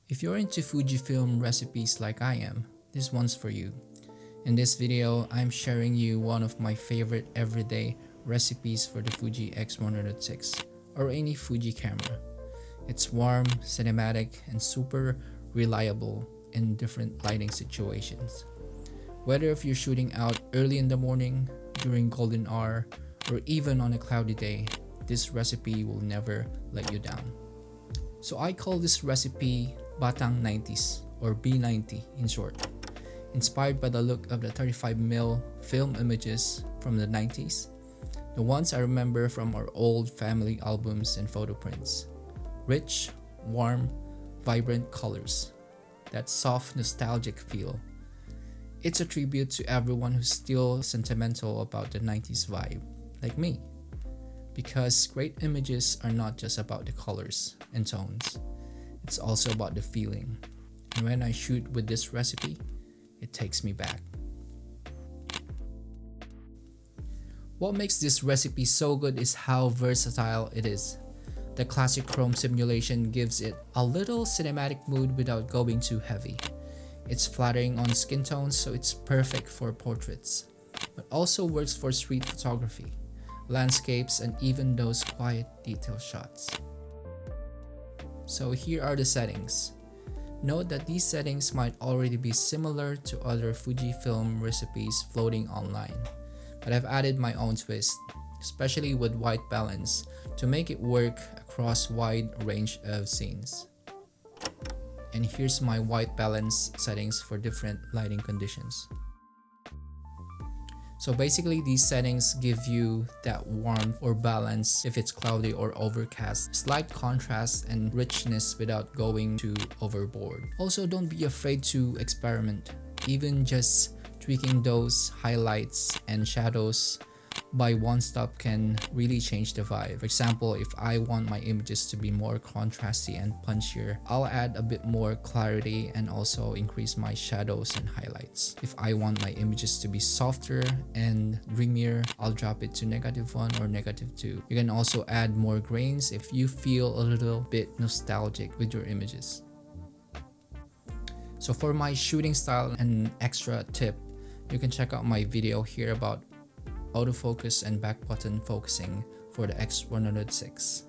If you're into Fujifilm recipes like I am, this one's for you. In this video, I'm sharing you one of my favorite everyday recipes for the Fuji X100VI or any Fuji camera. It's warm, cinematic, and super reliable in different lighting situations. Whether if you're shooting out early in the morning, during golden hour, or even on a cloudy day, this recipe will never let you down. So I call this recipe Batang 90's or B90 in short, inspired by the look of the 35mm film images from the 90's, the ones I remember from our old family albums and photo prints. Rich, warm, vibrant colors, that soft nostalgic feel. It's a tribute to everyone who's still sentimental about the 90's vibe, like me. Because great images are not just about the colors and tones, it's also about the feeling. And when I shoot with this recipe, it takes me back. What makes this recipe so good is how versatile it is. The classic chrome simulation gives it a little cinematic mood without going too heavy. It's flattering on skin tones, so it's perfect for portraits, but also works for street photography, landscapes, and even those quiet detail shots. So here are the settings. Note that these settings might already be similar to other Fujifilm recipes floating online, but I've added my own twist, especially with white balance, to make it work across wide range of scenes. And here's my white balance settings for different lighting conditions. So basically these settings give you that warmth or balance if it's cloudy or overcast, slight contrast and richness without going too overboard. Also, don't be afraid to experiment. Even just tweaking those highlights and shadows by one stop can really change the vibe. For example, if I want my images to be more contrasty and punchier, I'll add a bit more clarity and also increase my shadows and highlights. If I want my images to be softer and dreamier, I'll drop it to -1 or -2. You can also add more grains if you feel a little bit nostalgic with your images. So for my shooting style and extra tip, you can check out my video here about autofocus and back button focusing for the X100VI.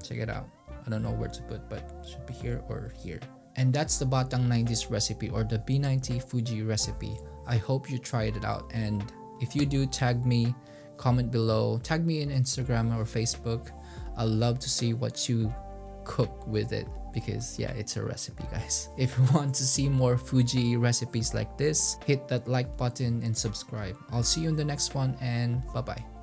Check it out. I don't know where to put, but it should be here or here. And that's the Batang 90's recipe or the B90 Fuji recipe. I hope you tried it out, and if you do, tag me, comment below, tag me in Instagram or Facebook. I'd love to see what you cook with it, because yeah, it's a recipe, guys. If you want to see more Fuji recipes like this, hit that like button and subscribe. I'll see you in the next one, and bye bye.